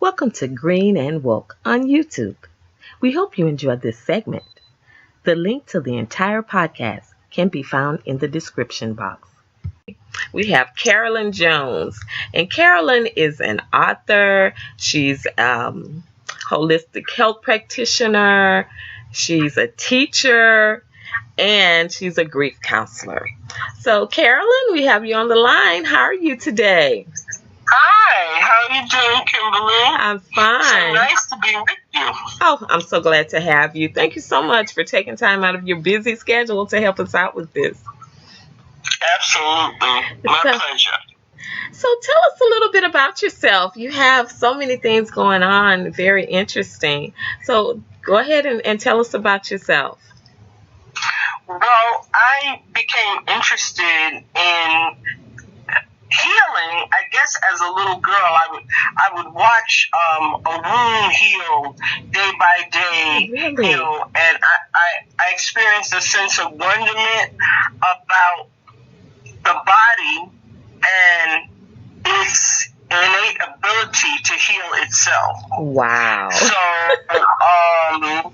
Welcome to Green and Woke on YouTube. We hope you enjoyed this segment. The link to the entire podcast can be found in the description box. We have Carolyn Jones, and Carolyn is an author. She's holistic health practitioner. She's a teacher, and she's a grief counselor. So, Carolyn, we have you on the line. How are you today? Hi, how are you doing, Kimberly? I'm fine. So nice to be with you. Oh, I'm so glad to have you. Thank you so much for taking time out of your busy schedule to help us out with this. Absolutely. My pleasure. So tell us a little bit about yourself. You have so many things going on, very interesting. So go ahead and tell us about yourself. Well, I became interested in healing, I guess, as a little girl. I would watch a wound heal day by day, Really? and I experienced a sense of wonderment about the body and its innate ability to heal itself. Wow. So I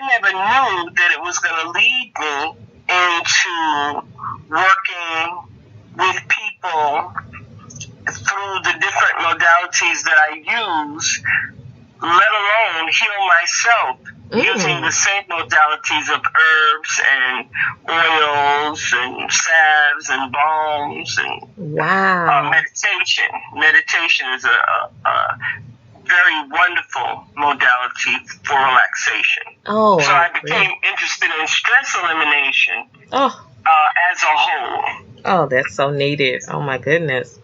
never knew that it was going to lead me into working with people through the different modalities that I use, let alone heal myself using the same modalities of herbs and oils and salves and balms and meditation. Meditation is a very wonderful modality for relaxation. Oh, so I became interested in stress elimination as a whole. Oh, that's so needed. Oh, my goodness.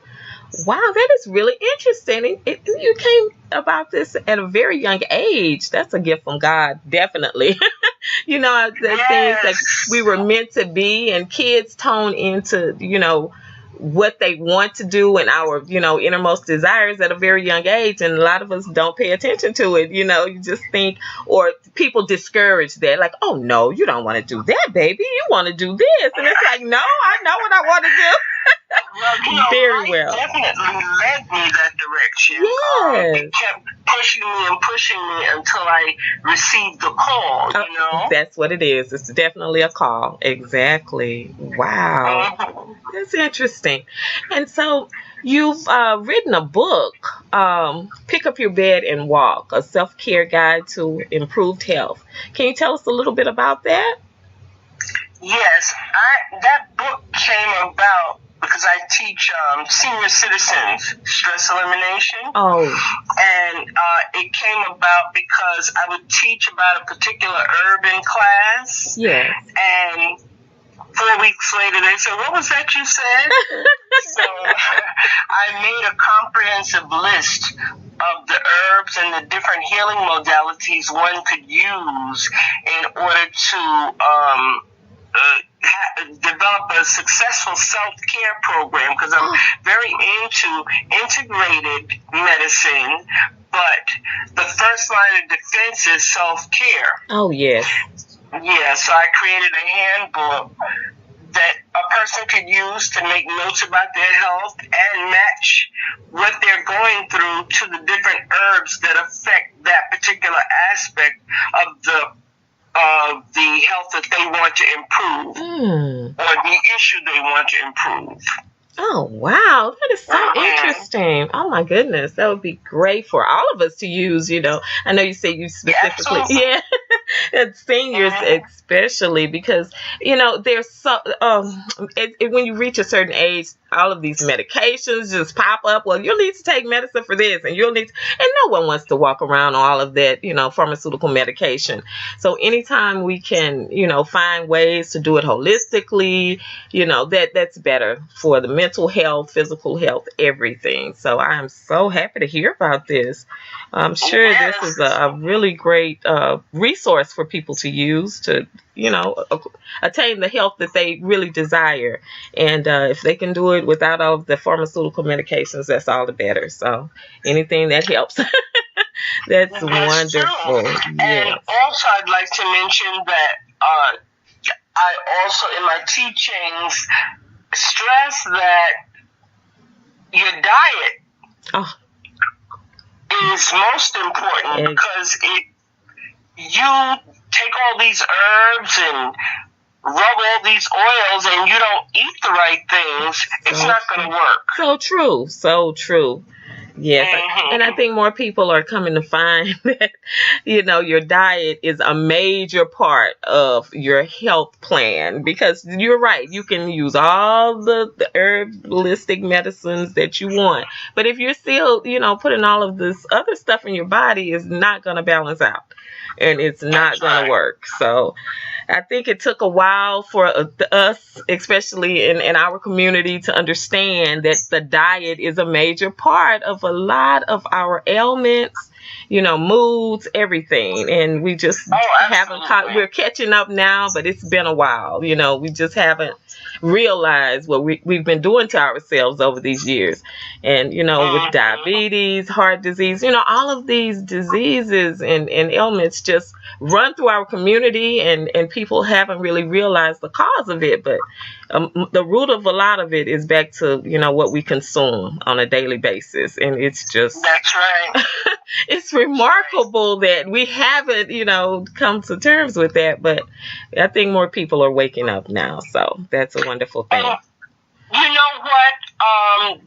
Wow, that is really interesting. You came about this at a very young age. That's a gift from God, definitely. You know, the things that we were meant to be, and kids tone into, what they want to do and our, innermost desires at a very young age. And a lot of us don't pay attention to it. You just think, or people discourage that, like, oh, no, you don't want to do that, baby. You want to do this. And it's like, no, I know what I want to do. Well, very well. Definitely led me that direction. Yes. It kept pushing me until I received the call, That's what it is. It's definitely a call. Exactly. Wow. That's interesting. And so you've written a book, Pick Up Your Bed and Walk, a self-care guide to improved health. Can you tell us a little bit about that? Yes. That book came about because I teach senior citizens stress elimination. Oh. And it came about because I would teach about a particular herb in class. Yes. And 4 weeks later, they said, "What was that you said?" So I made a comprehensive list of the herbs and the different healing modalities one could use in order to develop a successful self-care program, because I'm very into integrated medicine, but the first line of defense is self-care. Oh, yes. Yeah, so I created a handbook that a person could use to make notes about their health and match what they're going through to the different herbs that affect that particular aspect of the health that they want to improve or the issue they want to improve. Oh, wow. That is so interesting. Oh, my goodness. That would be great for all of us to use, I know you say you specifically. Yeah. And seniors especially, because, there's so, when you reach a certain age, all of these medications just pop up. Well, you'll need to take medicine for this, and and no one wants to walk around on all of that, pharmaceutical medication. So anytime we can, find ways to do it holistically, that's better for the mental health, physical health, everything. So I am so happy to hear about this. I'm sure this is a really great resource for people to use to, attain the health that they really desire. And if they can do it without all of the pharmaceutical medications, that's all the better. So anything that helps. That's wonderful. True. Yes. And also I'd like to mention that I also, in my teachings, stress that your diet is most important because you take all these herbs and rub all these oils and you don't eat the right things, it's not going to work. So true. So true. Yes. And I think more people are coming to find that, your diet is a major part of your health plan, because you're right. You can use all the herbalistic medicines that you want. But if you're still, putting all of this other stuff in your body, is not going to balance out. And it's not going to work. So I think it took a while for us, especially in our community, to understand that the diet is a major part of a lot of our ailments, moods, everything. And we just haven't we're catching up now, but it's been a while. We just haven't realized what we've been doing to ourselves over these years. And, with diabetes, heart disease, all of these diseases and ailments just run through our community, and people haven't really realized the cause of it. But the root of a lot of it is back to, what we consume on a daily basis. And it's just... That's right. It's remarkable that we haven't, come to terms with that. But I think more people are waking up now. So that's a wonderful thing. You know what?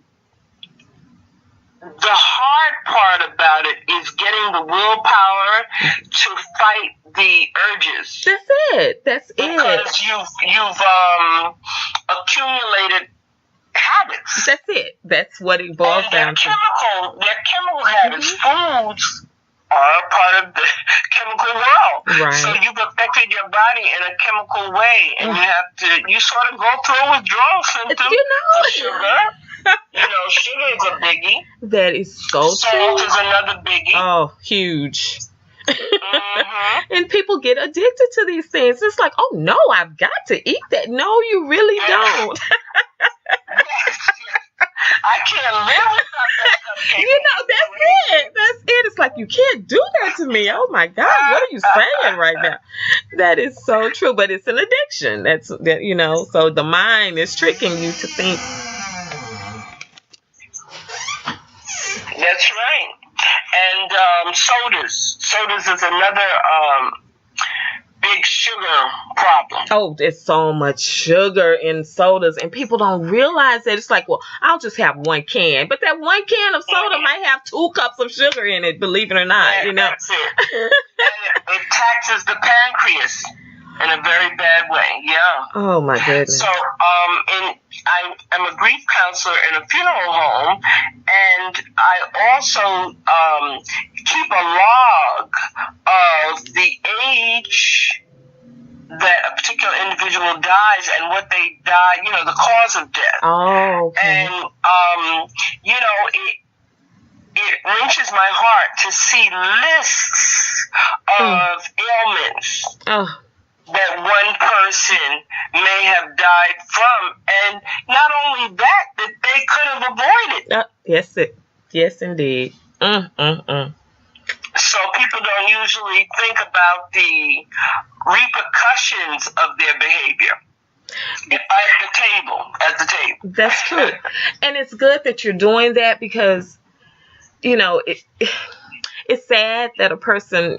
The hard part about it is getting the willpower to fight the urges. That's it. Because you've accumulated habits. That's it. That's what it boils down to. They're chemical habits. Foods are part of the chemical world. Right. So you've affected your body in a chemical way, and you sort of go through withdrawal symptoms of sugar. Sugar is a biggie. That is so true. Salt is another biggie. Oh, huge. And people get addicted to these things. It's like, oh no, I've got to eat that. No, you really don't. I can't live without that stuff. That's it. It's like, you can't do that to me. Oh my God, what are you saying right now? That is so true. But it's an addiction. So the mind is tricking you to think. That's right. And sodas. Sodas is another big sugar problem. Oh, there's so much sugar in sodas, and people don't realize that. It's like, well, I'll just have one can, but that one can of soda might have 2 cups of sugar in it, believe it or not. That's it. It taxes the pancreas in a very bad way. Yeah. Oh my goodness. So I am a grief counselor in a funeral home, and I also keep a log of the age that a particular individual dies and what they die, the cause of death. Oh, okay. And it wrenches my heart to see lists of ailments that one person may have died from, and not only that they could have avoided. Yes, indeed. So people don't usually think about the repercussions of their behavior at the table. That's true. And it's good that you're doing that, because, it's sad that a person,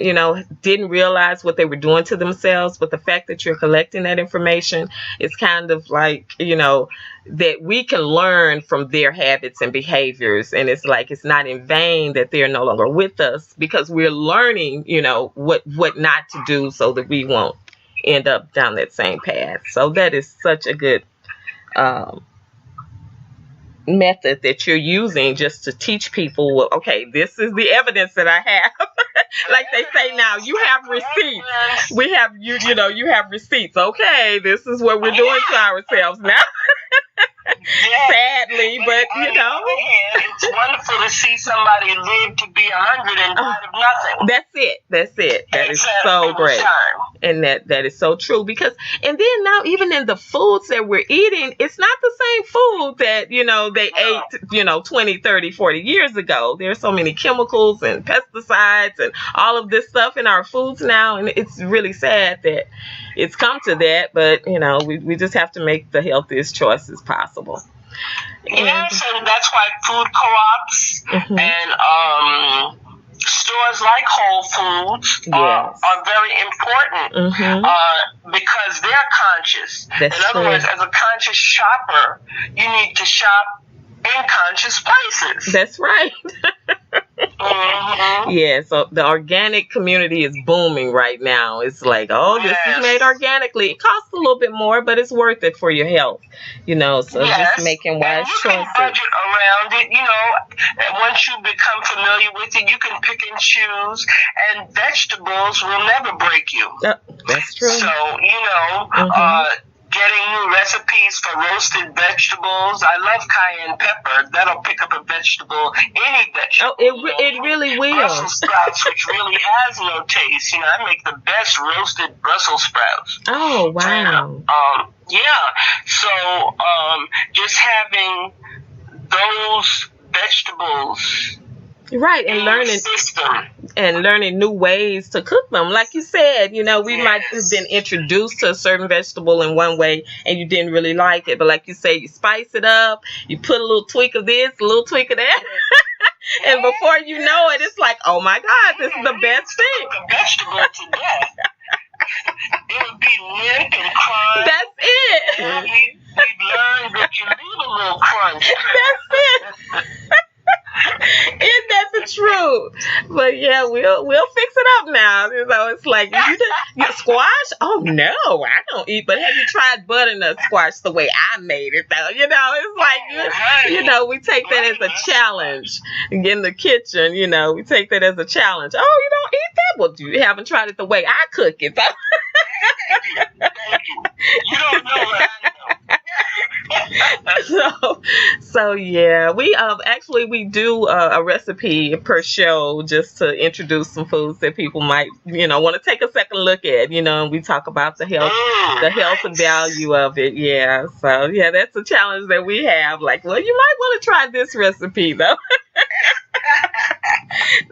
didn't realize what they were doing to themselves. But the fact that you're collecting that information is kind of like, that we can learn from their habits and behaviors. And it's like, it's not in vain that they're no longer with us, because we're learning, what not to do so that we won't end up down that same path. So that is such a good method that you're using, just to teach people, well, okay, this is the evidence that I have. Like they say now, you have receipts. We have you have receipts. Okay, this is what we're doing to ourselves now. Sadly, but on the other hand, it's wonderful to see somebody live to be 100 and die of nothing. That's it. That is so great. And that is so true, because, and then now, even in the foods that we're eating, it's not the same food that, they ate, 20, 30, 40 years ago. There's so many chemicals and pesticides and all of this stuff in our foods now. And it's really sad that it's come to that, but, we just have to make the healthiest choices possible. Yes, and that's why food co-ops and stores like Whole Foods are very important because they're conscious. That's in other words, as a conscious shopper, you need to shop in conscious places. That's right. Yeah, so the organic community is booming right now. It's like, this is made organically. It costs a little bit more, but it's worth it for your health. So just making wise choices. You can budget around it. And once you become familiar with it, you can pick and choose, and vegetables will never break you. That's true. So, getting new recipes for roasted vegetables. I love cayenne pepper. That'll pick up a vegetable, any vegetable. It really will. Brussels sprouts, which really has no taste. I make the best roasted Brussels sprouts. Oh, wow. So, just having those vegetables. Right, and learning new ways to cook them. Like you said, we might have been introduced to a certain vegetable in one way and you didn't really like it. But like you say, you spice it up, you put a little tweak of this, a little tweak of that. And before you know it, it's like, oh my God, this is the best thing. The vegetable to death. It would be limp and crunch. That's it. We've learned that you need a little crunch. That's it. Isn't that the truth? But yeah, we'll fix it up now. It's like, you squash? Oh no, I don't eat. But have you tried butternut squash the way I made it though? It's like we take that as a challenge. In the kitchen, we take that as a challenge. Oh, you don't eat that? Well, you haven't tried it the way I cook it. Thank you. You don't know what I know. So yeah, we do a recipe per show just to introduce some foods that people might want to take a second look at, and we talk about the health and value of it. Yeah, so yeah, that's a challenge that we have. Like, well, you might want to try this recipe though.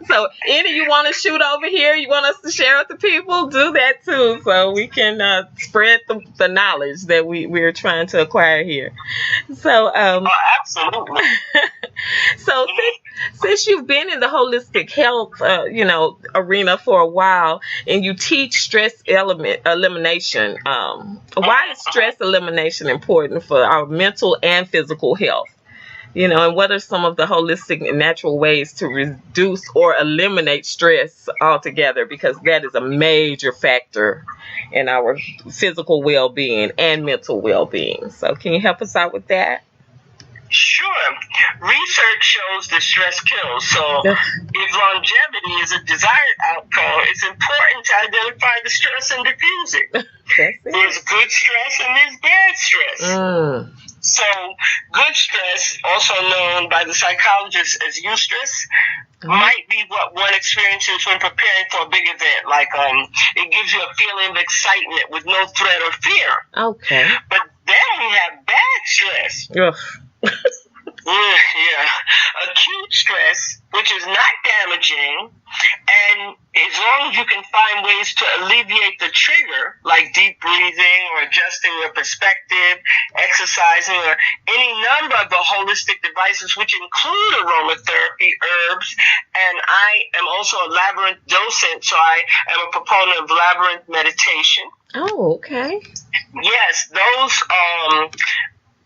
So any you want to shoot over here, you want us to share with the people, do that too, so we can spread the knowledge that we're trying to acquire here. So absolutely. So since you've been in the holistic health arena for a while, and you teach stress elimination, why is stress elimination important for our mental and physical health? And what are some of the holistic and natural ways to reduce or eliminate stress altogether? Because that is a major factor in our physical well-being and mental well-being. So can you help us out with that? Sure. Research shows that stress kills. So if longevity is a desired outcome, it's important to identify the stress and diffuse it. There's good stress and there's bad stress. So good stress, also known by the psychologists as eustress, might be what one experiences when preparing for a big event. Like it gives you a feeling of excitement with no threat or fear. Okay. But then we have bad stress. Acute stress, which is not damaging, and as long as you can find ways to alleviate the trigger, like deep breathing or adjusting your perspective, exercising, or any number of the holistic devices, which include aromatherapy, herbs, and I am also a Labyrinth docent, so I am a proponent of Labyrinth meditation. Oh, okay. Yes, those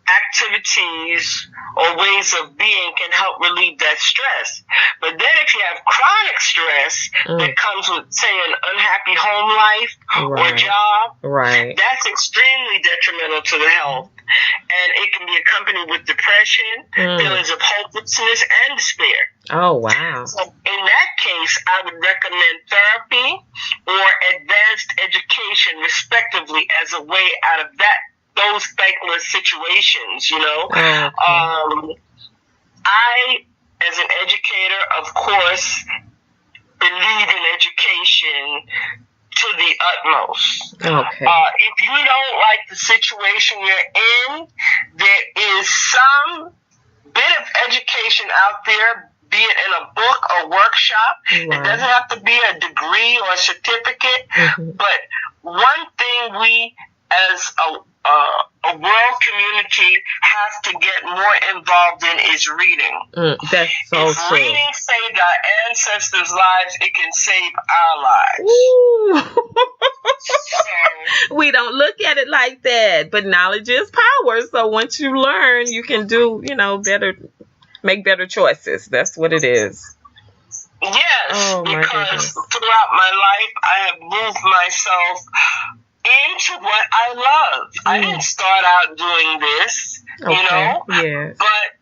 activities or ways of being can help relieve that stress. But then if you have chronic stress that comes with, say, an unhappy home life or job, that's extremely detrimental to the health. And it can be accompanied with depression, feelings of hopelessness, and despair. Oh, wow. So in that case, I would recommend therapy or advanced education, respectively, as a way out of those thankless situations, Okay. I, as an educator, of course, believe in education to the utmost. Okay. If you don't like the situation you're in, there is some bit of education out there, be it in a book or workshop. It doesn't have to be a degree or a certificate, but one thing we as a a world community have to get more involved in is reading. That's so if true. reading saved our ancestors' lives, it can save our lives. So, we don't look at it like that, but knowledge is power. So once you learn, you can do, make better choices. That's what it is. Yes, because throughout my life, I have moved myself into what I love. I didn't start out doing this, Yes. but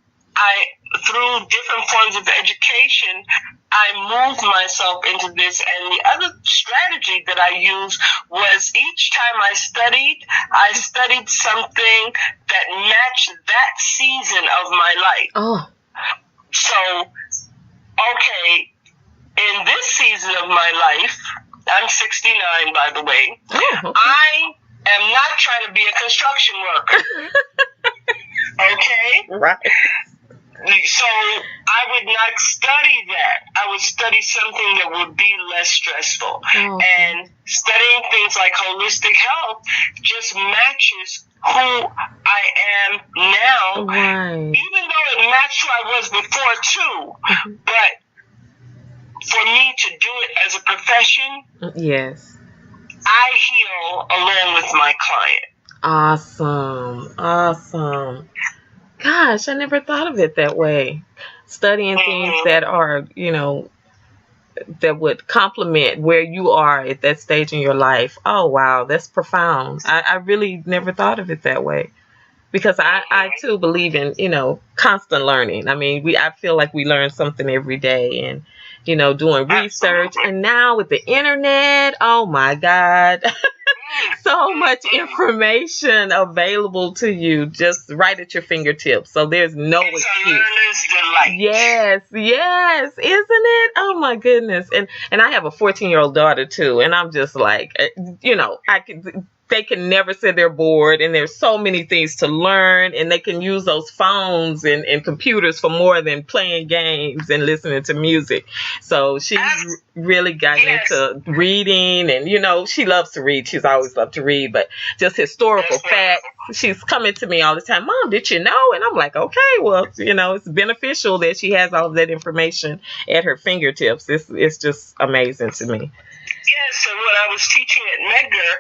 through different forms of education, I moved myself into this. And the other strategy that I used was each time I studied something that matched that season of my life. Oh. So, okay, in this season of my life, I'm 69, by the way. Oh, okay. I am not trying to be a construction worker. Okay? Right. So I would not study that. I would study something that would be less stressful. Oh. And studying things like holistic health just matches who I am now. Right. Even though it matched who I was before too. But for me to do it as a profession, yes, I heal along with my client. Awesome. Gosh, I never thought of it that way. Studying things that are, that would complement where you are at that stage in your life. Oh, wow, that's profound. I really never thought of it that way. Because I too believe in, constant learning. I mean, I feel like we learn something every day, and, doing research. Absolutely. And now with the internet, oh my God, so much information available to you just right at your fingertips. So there's no excuse. It's a learner's delight. Yes, isn't it? Oh my goodness. And I have a 14-year-old daughter too, and I'm just like, they can never say they're bored, and there's so many things to learn, and they can use those phones and computers for more than playing games and listening to music. So she's really gotten into reading, and she loves to read. She's always loved to read, but just historical facts. She's coming to me all the time, Mom, did you know? And I'm like, okay, well, it's beneficial that she has all of that information at her fingertips. It's just amazing to me. Yes, and when I was teaching at Medgar,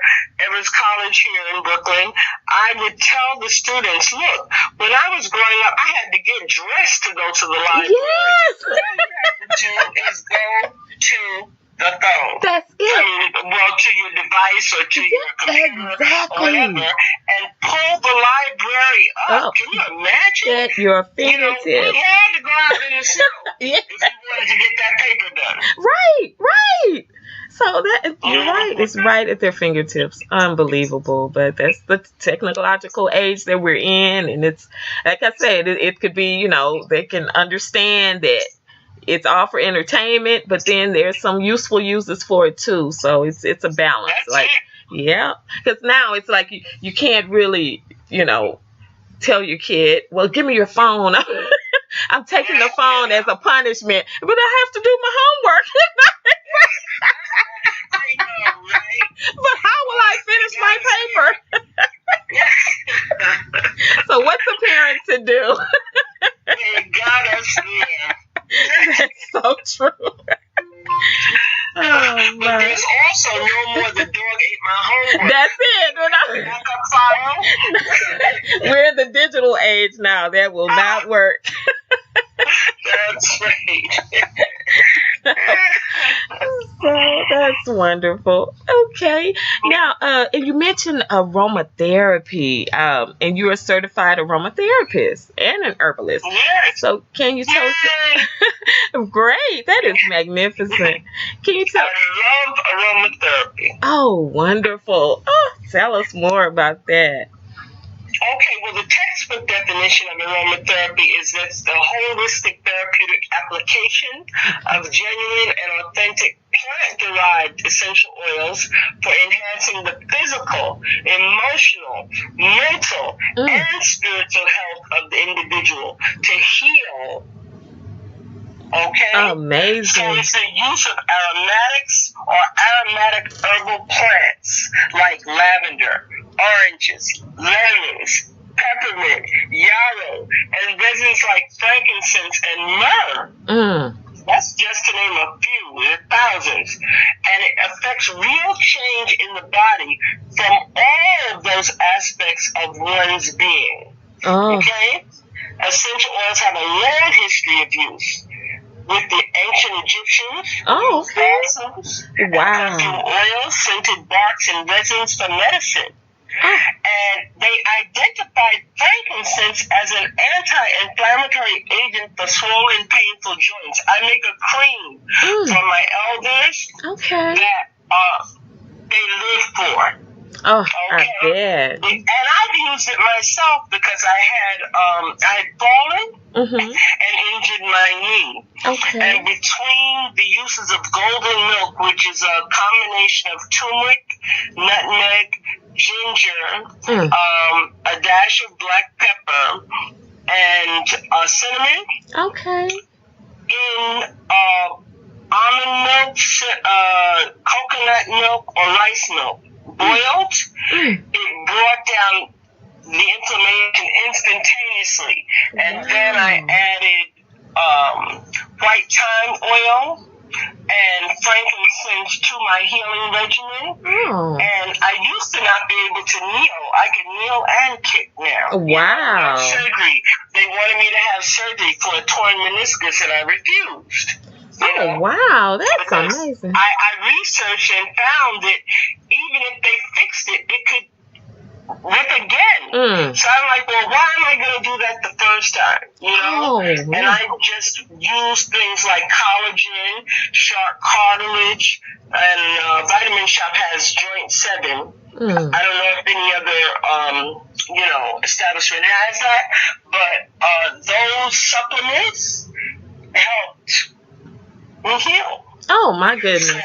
Evans College here in Brooklyn, I would tell the students, look, when I was growing up, I had to get dressed to go to the library. Yes! All you have to do is go to the phone. That's it. To your device or to your computer or whatever, and pull the library up. Can you imagine? At your fingertips. We had to go out in the snow if you wanted to get that paper done. Right. So you're right. It's right at their fingertips. Unbelievable. But that's the technological age that we're in. And it's, like I said, it could be, they can understand that it's all for entertainment, but then there's some useful uses for it too. So it's a balance. Yeah. Because now it's like you can't really, tell your kid, well, give me your phone. I'm taking the phone as a punishment, but I have to do my homework. I know, right? But how will I finish my paper? So what's a parent to do? They got us there. That's so true. Oh, but there's also no more the dog ate my homework. That's it. Backup file. We're in the digital age now. That will not work. That's right. So that's wonderful. Okay. Now, and you mentioned aromatherapy, and you're a certified aromatherapist and an herbalist. Yes. So can you tell us? Great. That is magnificent. Can you tell? I love aromatherapy. Oh, wonderful. Oh, tell us more about that. Okay, well, the textbook definition of aromatherapy is that it's the holistic therapeutic application of genuine and authentic plant-derived essential oils for enhancing the physical, emotional, mental, and spiritual health of the individual to heal. Okay? Amazing. So it's the use of aromatics, or aromatic herbal plants like lavender, oranges, lemons, peppermint, yarrow, and resins like frankincense and myrrh. That's just to name a few. There are thousands. And it affects real change in the body from all of those aspects of one's being. Okay? Essential oils have a long history of use. With the ancient Egyptians, balsams, perfume oils, scented barks, and resins for medicine. And they identified frankincense as an anti-inflammatory agent for swollen, painful joints. I make a cream for my elders that they live for. Oh, okay. I bet. And I've used it myself because I had fallen and injured my knee. Okay. And between the uses of golden milk, which is a combination of turmeric, nutmeg, ginger, a dash of black pepper, and cinnamon. Okay. In almond milk, coconut milk, or rice milk, boiled, it brought down the inflammation instantaneously. And then I added white thyme oil and frankincense to my healing regimen. And I used to not be able to kneel. I can kneel and kick now. Wow. Surgery. They wanted me to have surgery for a torn meniscus, and I refused. Oh, wow. That's amazing. I researched and found that even if they fixed it, it could rip again. So I'm like, well, why am I going to do that the first time? And I just use things like collagen, shark cartilage, and Vitamin Shop has Joint 7. I don't know if any other, establishment has that, but those supplements helped me heal. Oh, my goodness.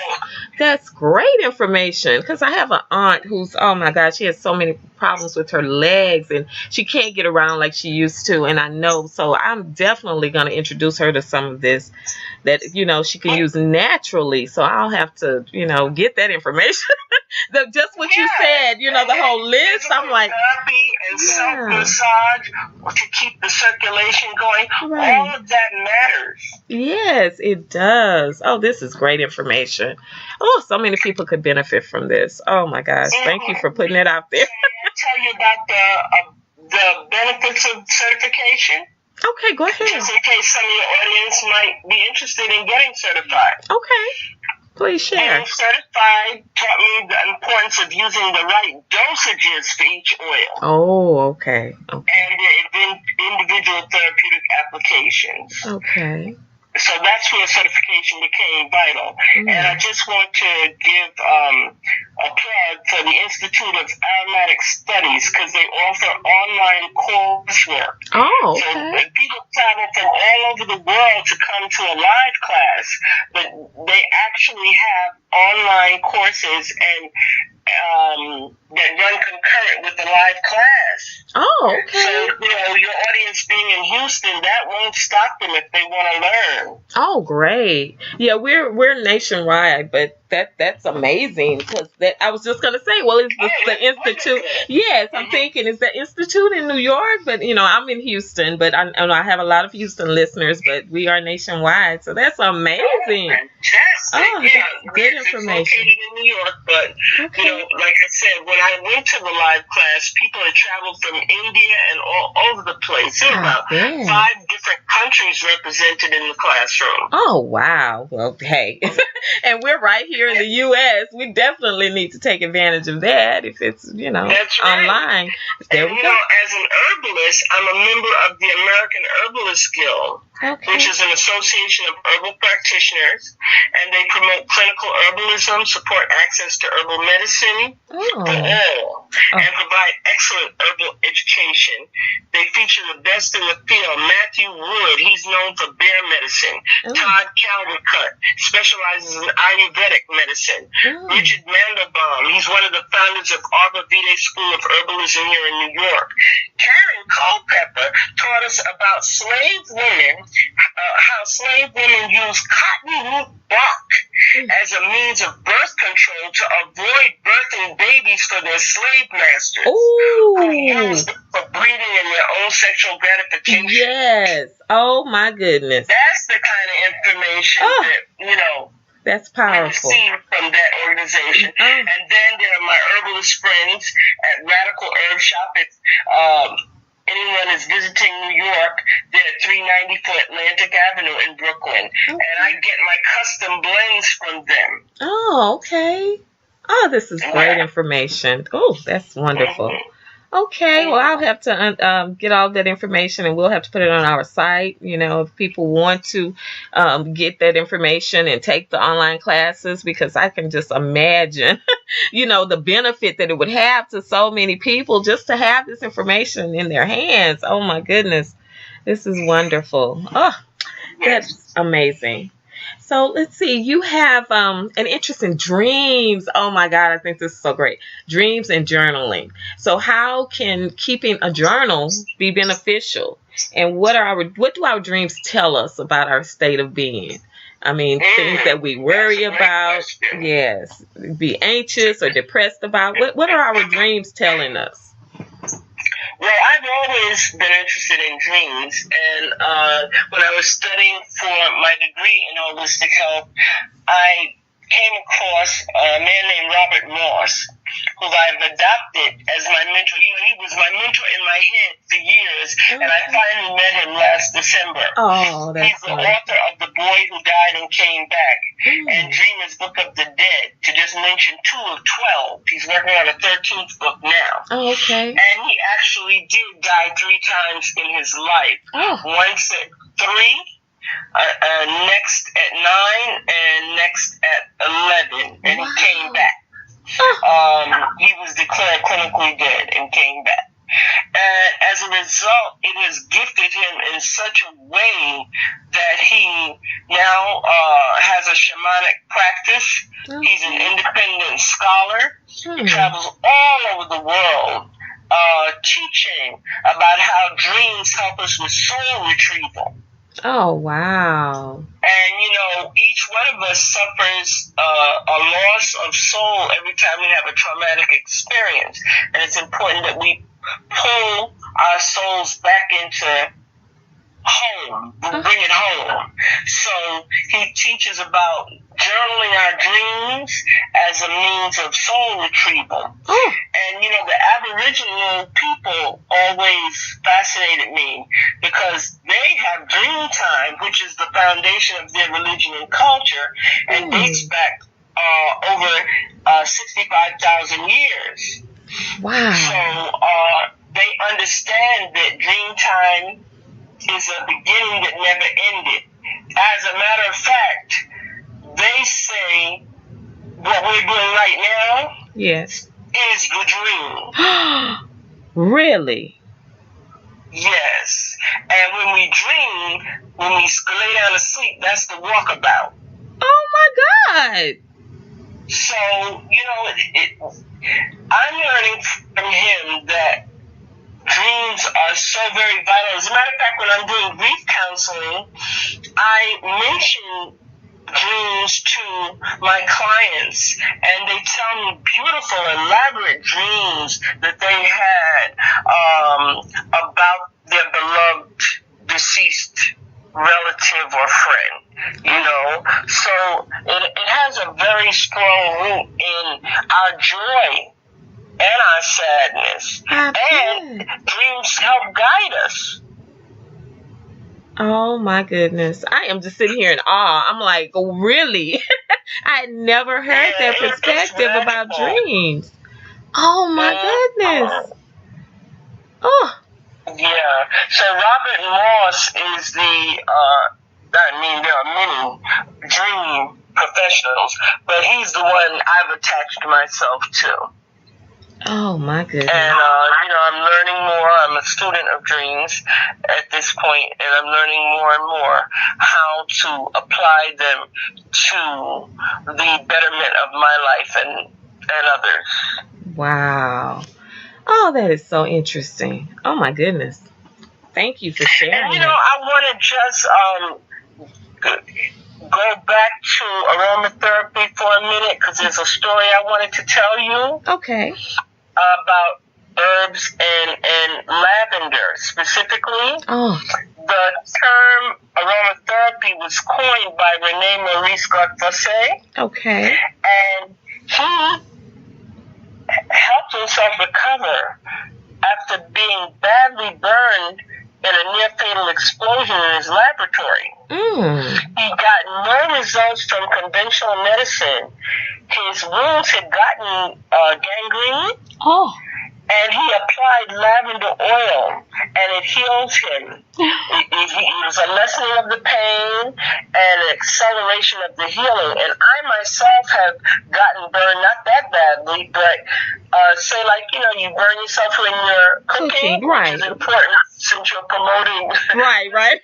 That's great information, because I have an aunt who's, oh my God, she has so many problems with her legs and she can't get around like she used to. And I know, so I'm definitely going to introduce her to some of this that, she can use naturally. So I'll have to, get that information. Just what you said, the whole list. I'm like, therapy and self-massage to keep the circulation going. Right. All of that matters. Yes, it does. Oh, this is great information. Oh, so many people could benefit from this. Oh my gosh. Thank you for putting it out there. I'll tell you about the benefits of certification. Okay, go ahead. Just in case some of your audience might be interested in getting certified. Okay. Please share. Getting certified taught me the importance of using the right dosages for each oil. Oh, okay. And the individual therapeutic applications. Okay. So that's where certification became vital. And I just want to give a plug for the Institute of Aromatic Studies, because they offer online coursework. Oh, okay. So people travel from all over the world to come to a live class, but they actually have online courses and that run concurrent with the live class. Oh, okay. So, your audience being in Houston, that won't stop them if they want to learn. Oh, great. Yeah, we're nationwide, but that's amazing, because I was just going to say, well, is the Institute? Yes, I'm thinking, is the Institute in New York? But, I'm in Houston, but I have a lot of Houston listeners, but we are nationwide, so that's amazing. Fantastic. Oh, that's good information. It's located in New York, but, like I said, when I went to the live class, people had traveled from India and all over the place. There were about 5 different countries represented in the classroom. Oh, wow. Well, hey, and we're right here in the U.S. We definitely need to take advantage of that if it's, That's right. Online. There we go. As an herbalist, I'm a member of the American Herbalist Guild, which is an association of herbal practitioners, and they promote clinical herbalism, support access to herbal medicine for all, and provide excellent herbal education. They feature the best in the field. Matthew Wood, he's known for bear medicine. Todd Caldercut specializes in Ayurvedic medicine. Richard Mandelbaum, he's one of the founders of Arbor Vitae School of Herbalism here in New York. Karen Culpepper taught us about slave women, how slave women use cotton root bark as a means of birth control to avoid birthing babies for their slave masters who used them for breeding and their own sexual gratification. Yes. Oh my goodness. That's the kind of information that, that's powerful. we received from that organization. And then there are my herbalist friends at Radical Herb Shop. If anyone is visiting New York, they're at 390 for Atlantic Avenue in Brooklyn. And I get my custom blends from them. Oh, okay. Oh, this is great information. Oh, that's wonderful. Okay, well, I'll have to get all that information, and we'll have to put it on our site. If people want to get that information and take the online classes, because I can just imagine, the benefit that it would have to so many people just to have this information in their hands. Oh, my goodness. This is wonderful. Oh, that's amazing. So let's see, you have an interest in dreams. Oh my God, I think this is so great. Dreams and journaling. So how can keeping a journal be beneficial? And what do our dreams tell us about our state of being? I mean, things that we worry about. Yes. Be anxious or depressed about. What are our dreams telling us? Well, I've always been interested in dreams, and when I was studying for my degree in holistic health, I came across a man named Robert Morse, who I've adopted as my mentor. He was my mentor in my head for years, and I finally met him last December. Oh, that's He's the author of The Boy Who Died and Came Back, and Dreamer's Book of the Dead, to just mention 2 of 12. He's working on a 13th book now. Oh, okay. And he actually did die 3 times in his life. Once at 3, next at 9, and next at 11, and he came back. He was declared clinically dead and came back. And as a result, it has gifted him in such a way that he now has a shamanic practice. He's an independent scholar. He travels all over the world teaching about how dreams help us with soul retrieval. Oh, wow. And, each one of us suffers a loss of soul every time we have a traumatic experience. And it's important that we pull our souls back into home, bring it home. So he teaches about journaling our dreams as a means of soul retrieval. And, the Aboriginal people always fascinated me because they have dream time, which is the foundation of their religion and culture, and dates back over 65,000 years. Wow. So they understand that dream time is a beginning that never ended. As a matter of fact, they say what we're doing right now is the dream. Really? Yes. And when we dream, when we lay down to sleep, that's the walkabout. Oh my God. So, I'm learning from him that dreams are so very vital. As a matter of fact, when I'm doing grief counseling, I mention dreams to my clients, and they tell me beautiful, elaborate dreams that they had about their beloved deceased relative or friend. So it has a very strong root in our joy and our sadness. And dreams help guide us. Oh my goodness. I am just sitting here in awe. I'm like, really? I had never heard that perspective about dreams. Oh my goodness. Oh. Yeah. So Robert Morse is there are many dream professionals, but he's the one I've attached myself to. Oh my goodness. And I'm learning more. I'm a student of dreams at this point, and I'm learning more and more how to apply them to the betterment of my life and others. Wow. Oh, that is so interesting. Oh my goodness. Thank you for sharing. And I want to just go back to aromatherapy for a minute because there's a story I wanted to tell you. Okay. About herbs and lavender specifically. Oh. The term aromatherapy was coined by Rene Maurice Godefroy. Okay. And he helped himself recover after being badly burned in a near-fatal explosion in his laboratory. He got no results from conventional medicine. His wounds had gotten gangrene. Oh. And he applied lavender oil, and it healed him. It was a lessening of the pain and an acceleration of the healing. And I myself have gotten burned, not that badly, but say like, you burn yourself when you're cooking, right. which is important since you're promoting. Right.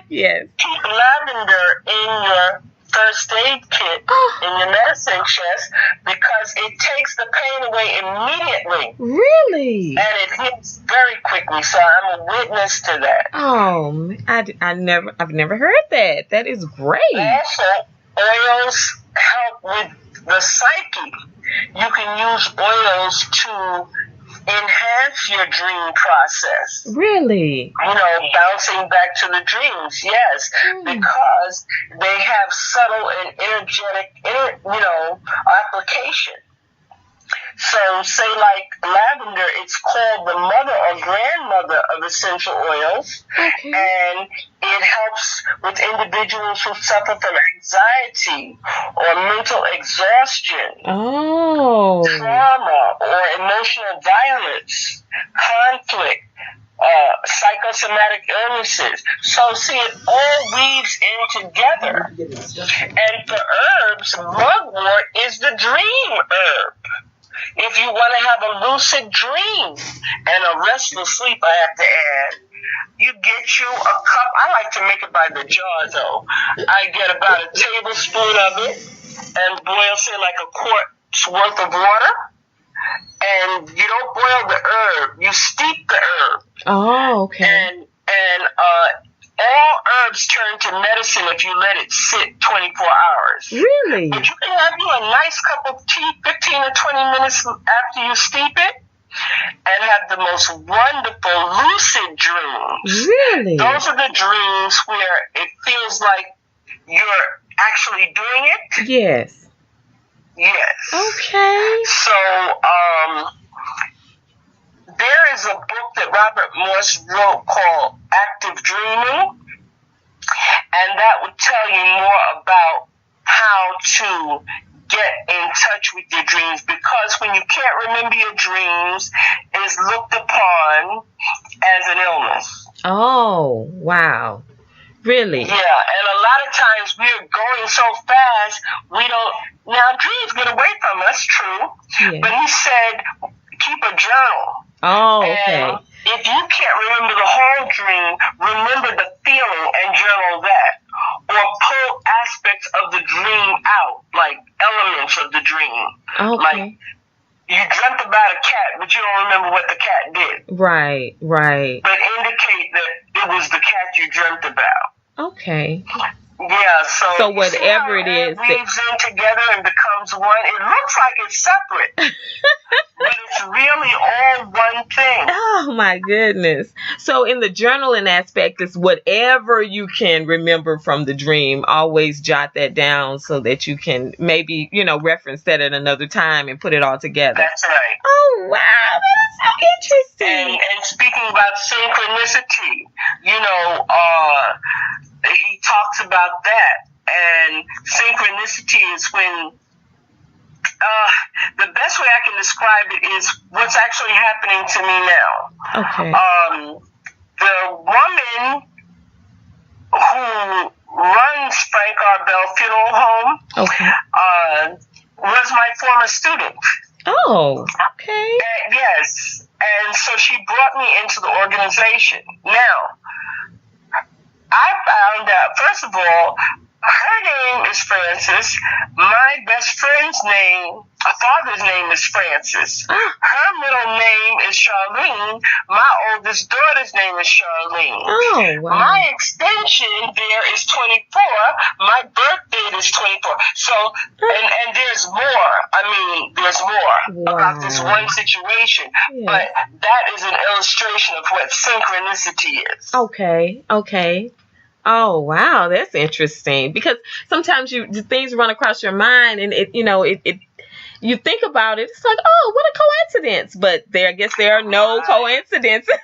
Yes. Keep lavender in your first aid kit in your medicine chest because it takes the pain away immediately. Really? And it hits very quickly. So I'm a witness to that. Oh, I've never heard that. That is great. Also, oils help with the psyche. You can use oils to enhance your dream process. Really? Bouncing back to the dreams, yes, because they have subtle and energetic, application. So, say like lavender, it's called the mother or grandmother of essential oils, and it helps with individuals who suffer from anxiety or mental exhaustion, trauma or emotional violence, conflict, psychosomatic illnesses. So, see, it all weaves in together. And for herbs, mugwort is the dream herb. If you want to have a lucid dream and a restless sleep, I have to add, you get you a cup. I like to make it by the jar, though. I get about a tablespoon of it and boil, say, like a quart's worth of water. And you don't boil the herb. You steep the herb. Oh, okay. And all herbs turn to medicine if you let it sit 24 hours. Really? But you can have you a nice cup of tea 15 or 20 minutes after you steep it and have the most wonderful lucid dreams. Really? Those are the dreams where it feels like you're actually doing it. Yes. Yes. Okay. So, there is a book that Robert Morse wrote called Active Dreaming, and that would tell you more about how to get in touch with your dreams, because when you can't remember your dreams, it is looked upon as an illness. Oh, wow. Really? Yeah, and a lot of times we're going so fast, we don't, now dreams get away from us, true, but he said, keep a journal. Oh, okay. And if you can't remember the whole dream, remember the feeling and journal that. Or pull aspects of the dream out, like elements of the dream. Okay. Like, you dreamt about a cat, but you don't remember what the cat did. Right. But indicate that it was the cat you dreamt about. Okay. Yeah, so whatever it is, weaves in together and becomes one. It looks like it's separate, but it's really all one thing. Oh my goodness! So in the journaling aspect, it's whatever you can remember from the dream. Always jot that down so that you can maybe reference that at another time and put it all together. That's right. Oh wow, that's so interesting. And speaking about synchronicity, he talks about that, and synchronicity is when the best way I can describe it is what's actually happening to me now. Okay. The woman who runs Frank R. Bell Funeral Home was my former student. Oh, okay. Yes, and so she brought me into the organization. Now, I found out, first of all, Her name is Frances. My best friend's name, her father's name is Francis. Her middle name is Charlene. My oldest daughter's name is Charlene. Oh, wow. My extension there is 24. My birth date is 24. So, and there's more. I mean, there's more about this one situation. Yes. But that is an illustration of what synchronicity is. Okay. Oh, wow, that's interesting, because sometimes things run across your mind, and you think about it, it's like, oh, what a coincidence, but I guess there are no coincidences.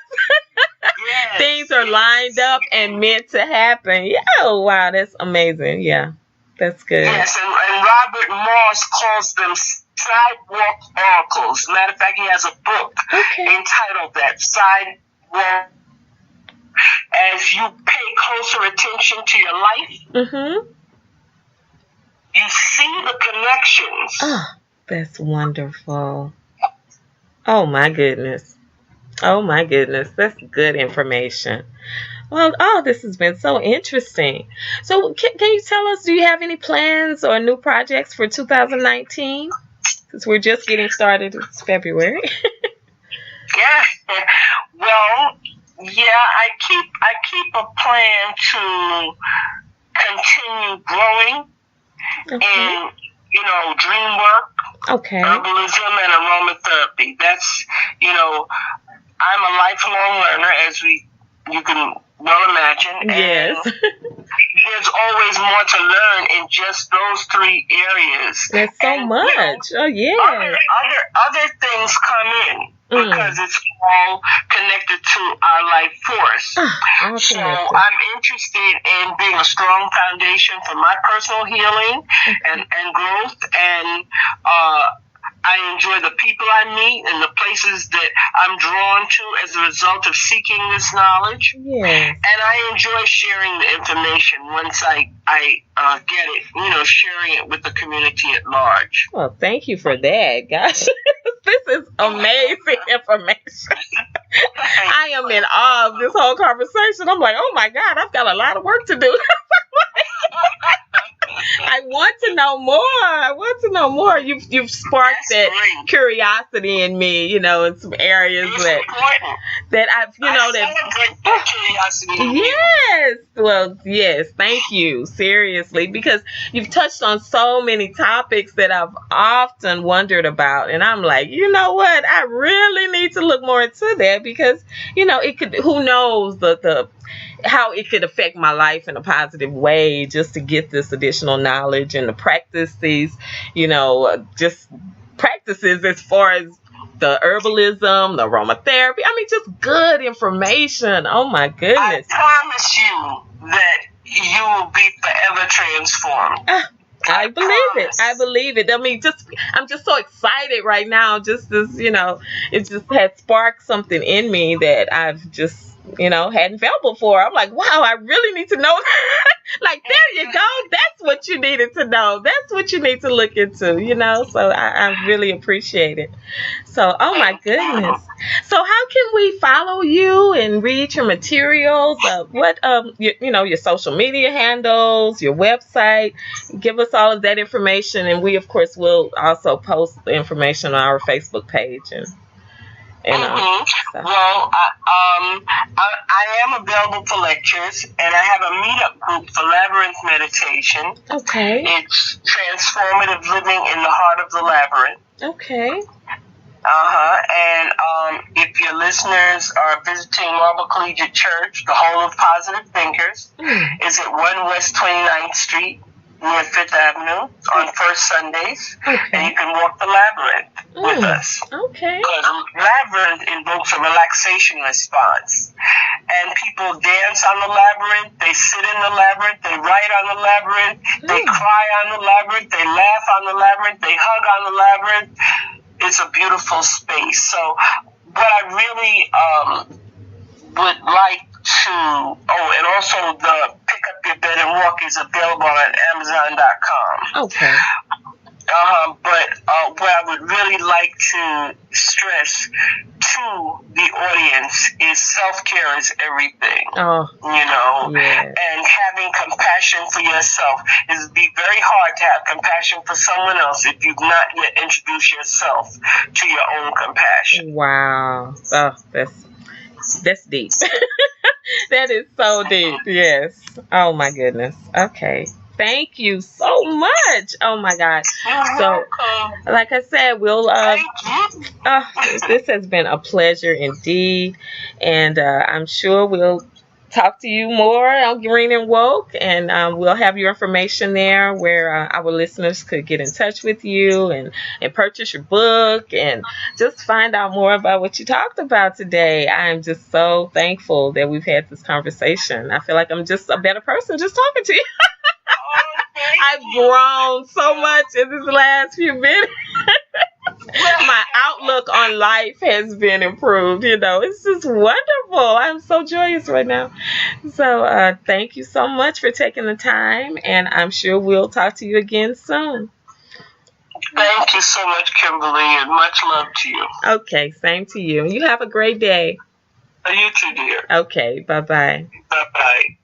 Yes, things are lined up and meant to happen. Yeah, oh, wow, that's amazing. Yeah, that's good. Yes, and Robert Moss calls them sidewalk oracles. Matter of fact, he has a book entitled that, Sidewalk. As you pay closer attention to your life, you see the connections. Oh, that's wonderful. Oh, my goodness. That's good information. Well, this has been so interesting. So can you tell us, do you have any plans or new projects for 2019? Because we're just getting started. It's February. Yeah. Well, yeah, I keep a plan to continue growing in, dream work, herbalism, and aromatherapy. That's, I'm a lifelong learner, as you can well imagine. Yes. And there's always more to learn in just those three areas. There's so much. Oh, yeah. Other things come in. Because it's all connected to our life force. So I'm interested in being a strong foundation for my personal healing and growth. And I enjoy the people I meet and the places that I'm drawn to as a result of seeking this knowledge. Yes. And I enjoy sharing the information once I get it, sharing it with the community at large. Well, thank you for that, gosh. This is amazing information. I am in awe of this whole conversation. I'm like, oh my God, I've got a lot of work to do. I want to know more. You've sparked that curiosity in me, in some areas that I've, that curiosity. Yes. Well, yes. Thank you. Seriously, because you've touched on so many topics that I've often wondered about, and I'm like, you know what? I really need to look more into that, because it could. Who knows the how it could affect my life in a positive way, just to get this additional knowledge and to practice these, just practices as far as the herbalism, the aromatherapy. I mean, just good information. Oh my goodness. I promise you that you will be forever transformed. I believe it. I mean, I'm just so excited right now. Just as, it just has sparked something in me that I've just, hadn't felt before. I'm like, wow, I really need to know. Like, there you go. That's what you needed to know. That's what you need to look into, So I really appreciate it. So, oh my goodness. So how can we follow you and read your materials? Your social media handles, your website. Give us all of that information, and we, of course, will also post the information on our Facebook page. Well, I am available for lectures, and I have a meetup group for Labyrinth meditation. Okay. It's transformative living in the heart of the labyrinth. Okay. And if your listeners are visiting Marble Collegiate Church, the home of positive thinkers, is at 1 West 29th Street, near Fifth Avenue, on first Sundays. And you can walk the labyrinth with us. Okay. Because labyrinth invokes a relaxation response. And people dance on the labyrinth, they sit in the labyrinth, they write on the labyrinth, they cry on the labyrinth, they laugh on the labyrinth, they hug on the labyrinth. It's a beautiful space. So what I really would like to, and also the Pick Up Your Bed and Walk is available at Amazon.com. Okay. But what I would really like to stress to the audience is self-care is everything. Oh, yes. And having compassion for yourself. It would be very hard to have compassion for someone else if you've not yet introduced yourself to your own compassion. Wow. Oh, that's deep. That is so deep. Yes. Oh my goodness. Okay. Thank you so much. Oh my God. So, like I said, we'll. This has been a pleasure indeed, and I'm sure we'll talk to you more on Green and Woke, and we'll have your information there where our listeners could get in touch with you and purchase your book and just find out more about what you talked about today. I'm just so thankful that we've had this conversation. I feel like I'm just a better person just talking to you. I've grown so much in this last few minutes. My outlook on life has been improved. It's just wonderful. I'm so joyous right now. So thank you so much for taking the time, and I'm sure we'll talk to you again soon. Thank you so much, Kimberly, and much love to you. Okay, same to you. You have a great day. You too, dear. Okay, bye-bye. Bye-bye.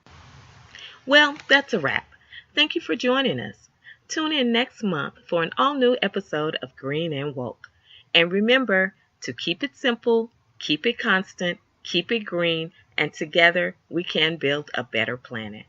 Well, that's a wrap. Thank you for joining us. Tune in next month for an all-new episode of Green and Woke. And remember to keep it simple, keep it constant, keep it green, and together we can build a better planet.